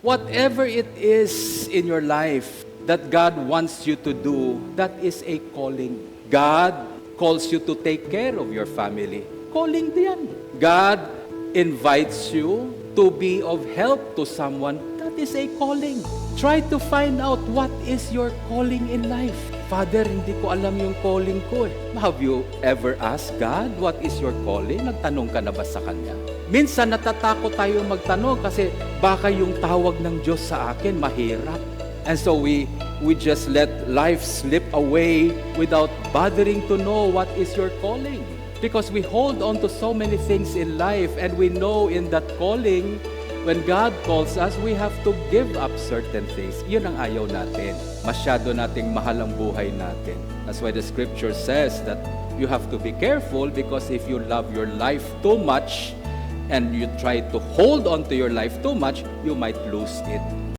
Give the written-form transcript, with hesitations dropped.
Whatever it is in your life that God wants you to do, that is a calling. God calls you to take care of your family. Calling diyan. God invites you to be of help to someone. That is a calling. Try to find out what is your calling in life. Father, hindi ko alam yung calling ko eh. Have you ever asked God, what is your calling? Nagtanong ka na ba sa Kanya? Minsan natatakot tayo magtanong kasi baka yung tawag ng Diyos sa akin mahirap. And so we just let life slip away without bothering to know what is your calling. Because we hold on to so many things in life and we know in that calling, when God calls us, we have to give up certain things. Yun ang ayaw natin. Masyado nating mahal ang buhay natin. That's why the scripture says that you have to be careful because if you love your life too much and you try to hold on to your life too much, you might lose it.